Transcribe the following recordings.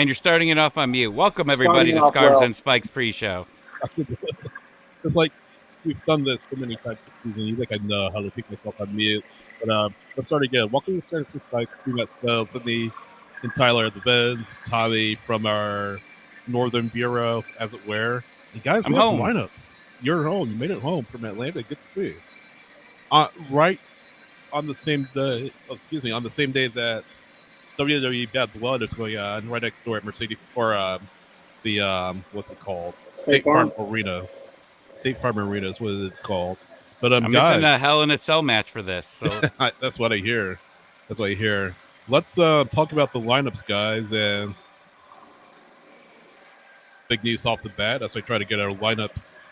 And you're starting it off on mute. Welcome, everybody, Starting to off Scarves well. and Spikes pre-show. It's like we've done this so many times this season. You think I know how to pick myself on mute. But let's start again. Welcome to Scarves and Spikes Prematch show. Sydney and Tyler at the beds. Tommy from our Northern Bureau, as it were. And guys, I'm we have home. lineups. You're home. You made it home from Atlanta. Good to see you. Right on the same day, on the same day that WWE Bad Blood is going on, right next door at Mercedes, or what's it called? State Farm Arena. State Farm Arena is what it's called. But I'm guys, missing a Hell in a Cell match for this. So that's what I hear. That's what I hear. Let's talk about the lineups, guys, and big news off the bat as I try to get our lineups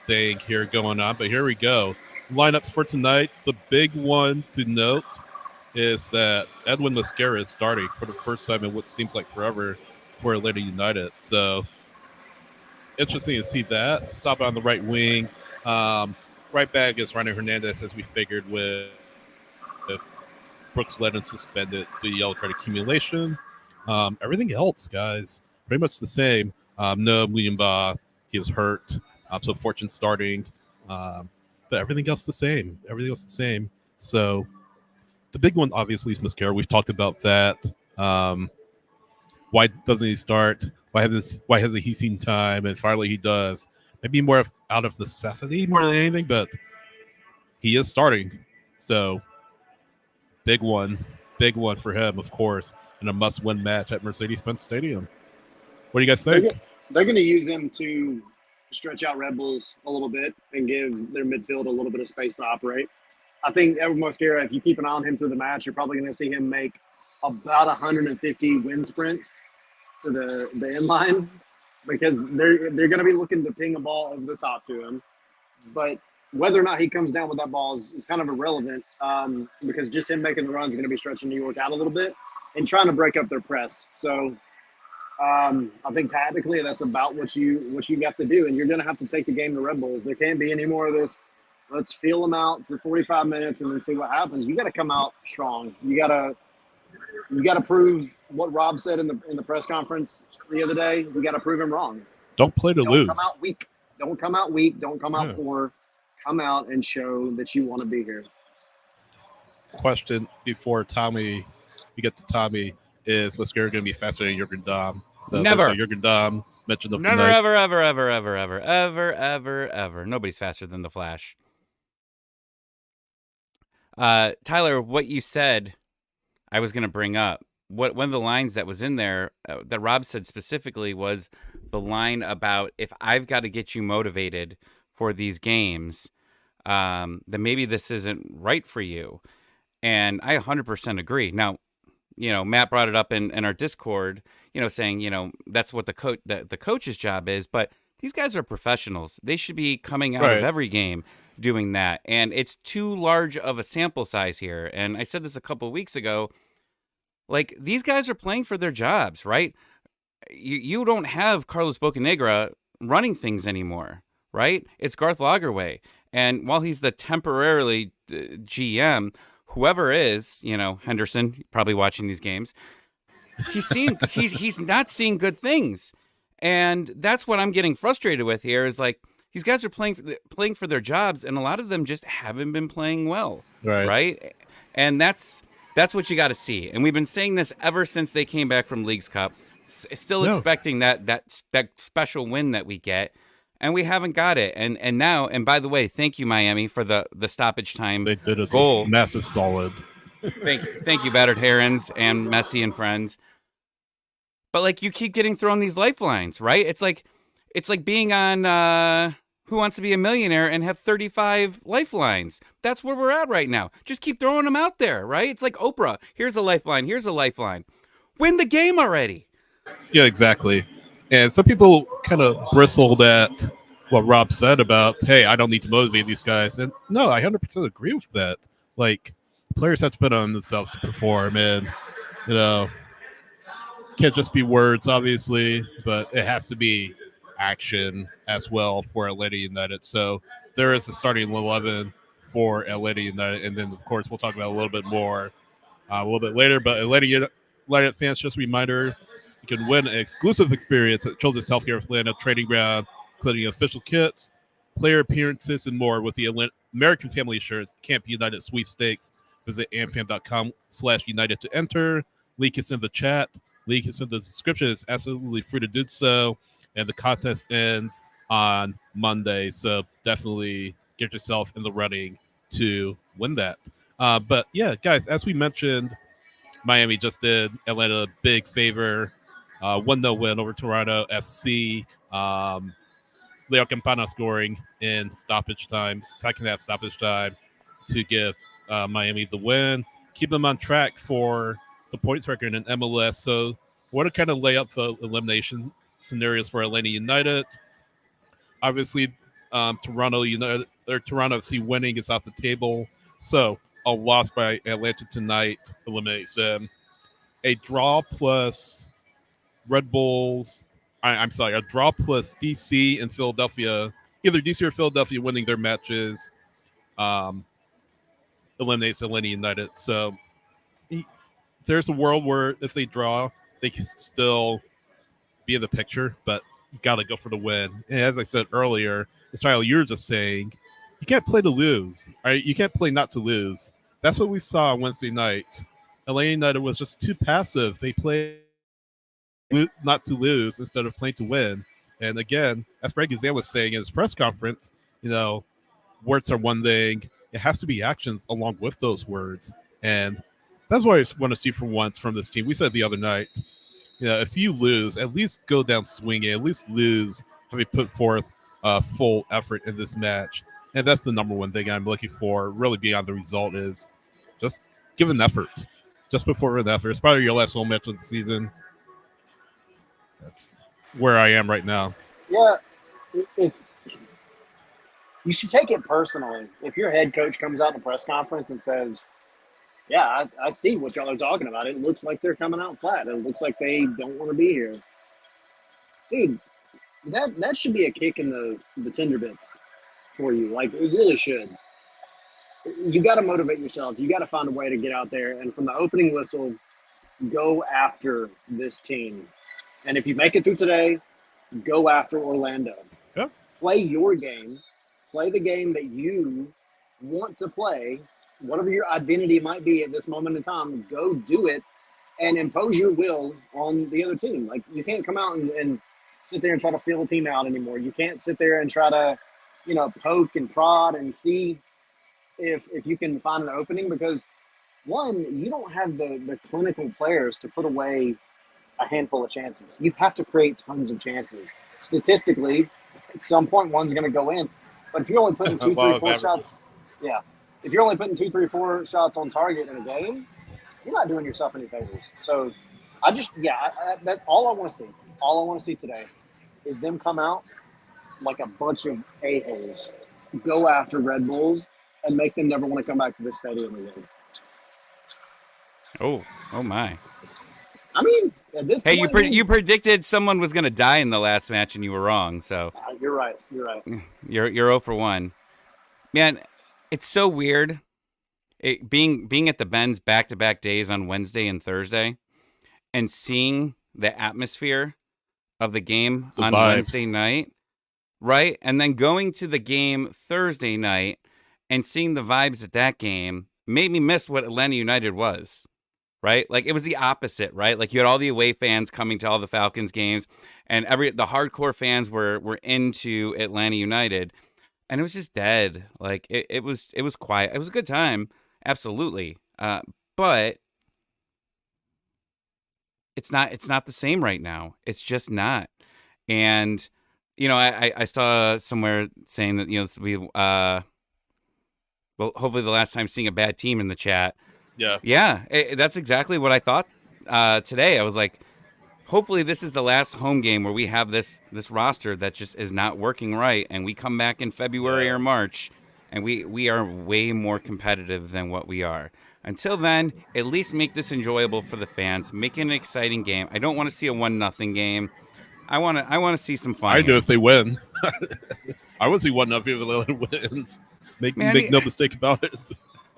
thing here going on. But here we go. Lineups for tonight. The big one to note is that Edwin Mascara is starting for the first time in what seems like forever for Atlanta United. So interesting to see that. Stop on the right wing. Right back is Ryan Hernandez, as we figured, with Brooks Lennon suspended the yellow card accumulation. Everything else, guys, pretty much the same. No William Ba, he is hurt. So Fortune starting. But everything else the same. Everything else the same. So the big one, obviously, is Mascara. We've talked about that. Why doesn't he start? Why hasn't he seen time? And finally, he does. Maybe more out of necessity more than anything, but he is starting. So big one for him, of course, and a must-win match at Mercedes-Benz Stadium. What do you guys think? They're going to use him to stretch out Red Bulls a little bit and give their midfield a little bit of space to operate. I think Edwin Mosquera, if you keep an eye on him through the match, you're probably going to see him make about 150 wind sprints to the end line, because they're going to be looking to ping a ball over the top to him. But whether or not he comes down with that ball is kind of irrelevant, because just him making the run is going to be stretching New York out a little bit and trying to break up their press. So I think tactically that's about what you have to do, and you're going to have to take the game to Red Bulls. There can't be any more of this. Let's feel them out for 45 minutes and then see what happens. You got to come out strong. You got to prove what Rob said in the press conference the other day. We got to prove him wrong. Don't play to lose. Don't come out weak. Don't come out weak. Don't come out poor. Come out and show that you want to be here. Question before we get to Tommy, is Mascara going to be faster than Jurgen Damm? So never. Jurgen Damm mentioned of never, the night. ever. Nobody's faster than the Flash. Tyler, what you said, I was going to bring up. One of the lines that was in there that Rob said specifically was the line about, if I've got to get you motivated for these games, then maybe this isn't right for you. And I 100% agree. Now, Matt brought it up in our Discord, saying, that's what the coach's job is. But these guys are professionals. They should be coming out of every game doing that. And it's too large of a sample size here. And I said this a couple of weeks ago. Like, these guys are playing for their jobs, right? You don't have Carlos Bocanegra running things anymore, right? It's Garth Lagerwey. And while he's the temporarily GM, whoever is, Henderson, probably watching these games, he's not seeing good things. And that's what I'm getting frustrated with here, is like, these guys are playing for their jobs, and a lot of them just haven't been playing well, right? And that's what you got to see. And we've been saying this ever since they came back from Leagues Cup, still expecting that special win that we get, and we haven't got it. And now, and by the way, thank you, Miami, for the stoppage time. They did us goal. A massive solid. Thank you, Battered Herons and Messi and friends. But like, you keep getting thrown these lifelines, right? It's like being on Who Wants to Be a Millionaire and have 35 lifelines. That's where we're at right now. Just keep throwing them out there, right? It's like Oprah. Here's a lifeline. Here's a lifeline. Win the game already. Yeah, exactly. And some people kind of bristled at what Rob said about, hey, I don't need to motivate these guys. And no, I 100% agree with that. Like, players have to put on themselves to perform, and, can't just be words, obviously, but it has to be action as well for Atlanta United. So there is a starting 11 for Atlanta United, and then, of course, we'll talk about a little bit more a little bit later. But Atlanta United fans, just a reminder, You can win an exclusive experience at Children's Healthcare Atlanta Training Ground, including official kits, player appearances, and more with the American Family Insurance Camp United sweepstakes. Visit amfam.com/united to enter. Link is in the chat. Link is in the description. It's absolutely free to do so. And the contest ends on Monday. So definitely get yourself in the running to win that. But yeah, guys, as we mentioned, Miami just did Atlanta a big favor. 1-0 win over Toronto FC. Leo Campana scoring in stoppage time, second half stoppage time, to give Miami the win. Keep them on track for the points record in MLS. So I want to kind of lay out the elimination scenarios for Atlanta United. Obviously, Toronto United or Toronto FC winning is off the table. So a loss by Atlanta tonight eliminates them. A draw plus Red Bulls. I'm sorry, a draw plus DC and Philadelphia, either DC or Philadelphia winning their matches, eliminates Atlanta United. So there's a world where if they draw, they can still be in the picture, but you got to go for the win. And as I said earlier, as Tyler, you're just saying, you can't play to lose. Right? You can't play not to lose. That's what we saw on Wednesday night. Atlanta United was just too passive. They played not to lose instead of playing to win. And again, as Greg Gazan was saying in his press conference, words are one thing. It has to be actions along with those words. And that's what I want to see for once from this team. We said the other night, if you lose, at least go down swinging. At least lose having put forth full effort in this match. And that's the number one thing I'm looking for, really beyond the result, is just give an effort. Just put forward an effort. It's probably your last home match of the season. That's where I am right now. Yeah, if you should take it personally. If your head coach comes out in a press conference and says, yeah, I see what y'all are talking about. It looks like they're coming out flat. It looks like they don't want to be here. Dude, that should be a kick in the tender bits for you. Like, it really should. You got to motivate yourself. You got to find a way to get out there. And from the opening whistle, go after this team. And if you make it through today, go after Orlando. Yep. Play your game. Play the game that you want to play. Whatever your identity might be at this moment in time, go do it and impose your will on the other team. Like, you can't come out and sit there and try to fill a team out anymore. You can't sit there and try to, poke and prod and see if you can find an opening, because one, you don't have the clinical players to put away a handful of chances. You have to create tons of chances. Statistically, at some point, one's going to go in. But if you're only putting 2, 3, 4 shots, if you're only putting 2, 3, 4 shots on target in a game, you're not doing yourself any favors. So that's all I want to see. All I want to see today is them come out like a bunch of a-holes, go after Red Bulls, and make them never want to come back to this stadium again. Oh my. I mean, at this point, you predicted someone was going to die in the last match, and you were wrong. So you're right. You're 0 for 1. Man, it's so weird. Being at the Benz back-to-back days on Wednesday and Thursday, and seeing the atmosphere of the game on Wednesday night, right, and then going to the game Thursday night and seeing the vibes at that game made me miss what Atlanta United was. Right? Like, it was the opposite, right? Like, you had all the away fans coming to all the Falcons games, and the hardcore fans were into Atlanta United, and it was just dead. Like, it was quiet. It was a good time, absolutely. But it's not the same right now. It's just not. And I saw somewhere saying that this will be well, hopefully the last time seeing a bad team in the chat. Yeah, that's exactly what I thought today. I was like, hopefully this is the last home game where we have this roster that just is not working right, and we come back in February or March, and we are way more competitive than what we are. Until then, at least make this enjoyable for the fans. Make it an exciting game. I don't want to see a 1-0 game. I want to see some fun. I do if they win. I want to see 1-0 if Atlanta wins. Make no mistake about it.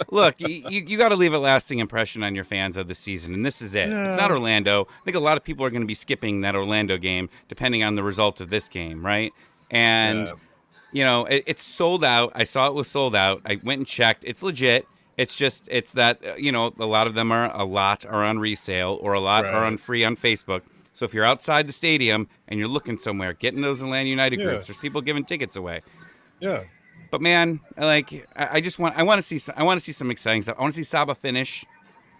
Look, you got to leave a lasting impression on your fans of the season, and this is it. It's not Yeah. Orlando. I think a lot of people are going to be skipping that Orlando game depending on the result of this game, right? And Yeah. it's sold out. I saw it was sold out. I went and checked. It's legit. It's that a lot of them are on resale or a lot are on Right. free on Facebook. So if you're outside the stadium and you're looking somewhere, get in those Atlanta United Yeah. groups. There's people giving tickets away. Yeah. But man, I want to see some exciting stuff. I want to see Saba finish.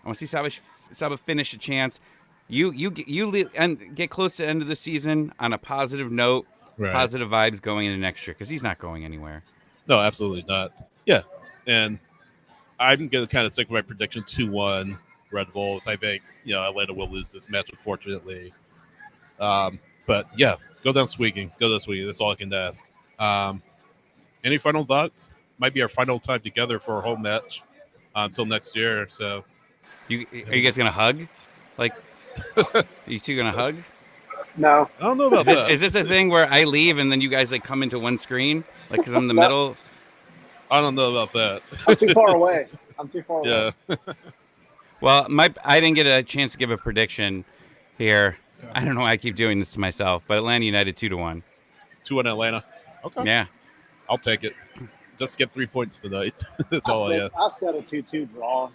I want to see Saba finish a chance. And get close to the end of the season on a positive note, Right. positive vibes going into next year because he's not going anywhere. No, absolutely not. Yeah. And I'm going to kind of stick with my prediction 2-1 Red Bulls. I think, Atlanta will lose this match, unfortunately. But yeah, go down swinging. Go down swinging. That's all I can ask. Any final thoughts? Might be our final time together for a home match until next year. So, Are you guys gonna hug? Like, are you two gonna hug? No, I don't know about that. Is this a thing where I leave and then you guys like come into one screen, like because I'm in the No. middle? I don't know about that. I'm too far away. I'm too far away. Yeah. Well, I didn't get a chance to give a prediction here. I don't know why I keep doing this to myself, but Atlanta United 2-1. 2-1 Atlanta. Okay. Yeah. I'll take it. Just get 3 points tonight. That's all I ask. I said a 2-2 draw.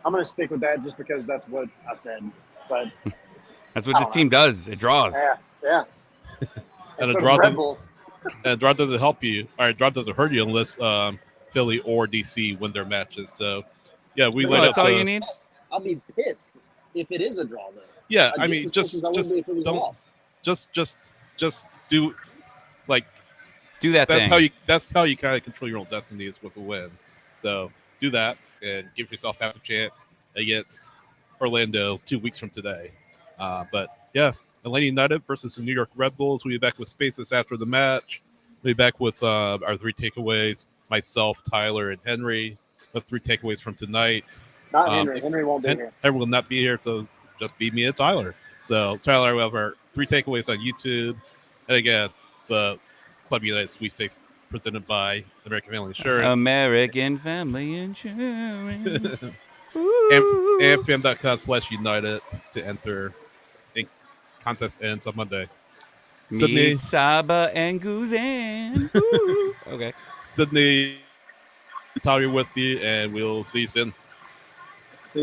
I'm going to stick with that just because that's what I said. But That's what this team does. It draws. yeah. And so a draw Red Bulls. And a draw doesn't help you. Or a draw doesn't hurt you unless Philly or DC win their matches. So, yeah, we laid out that's all you need. I'll be pissed if it is a draw, though. Yeah, I Just mean, as just much as I would be if it was a don't loss. just do like Do that that's thing. that's how you kind of control your own destiny is with a win. So do that and give yourself half a chance against Orlando 2 weeks from today. But yeah, Atlanta United versus the New York Red Bulls. We'll be back with Spaces after the match. We'll be back with our 3 takeaways. Myself, Tyler, and Henry with 3 takeaways from tonight. Not Henry. Henry won't be here. Henry will not be here, so just be me and Tyler. So Tyler will have our 3 takeaways on YouTube. And again, the Club United sweepstakes presented by American Family Insurance. American Family Insurance. and fam.com/united to enter. And contest ends on Monday. Meet Saba and Guzan. Okay. Sydney, Tyler with you, and we'll see you soon.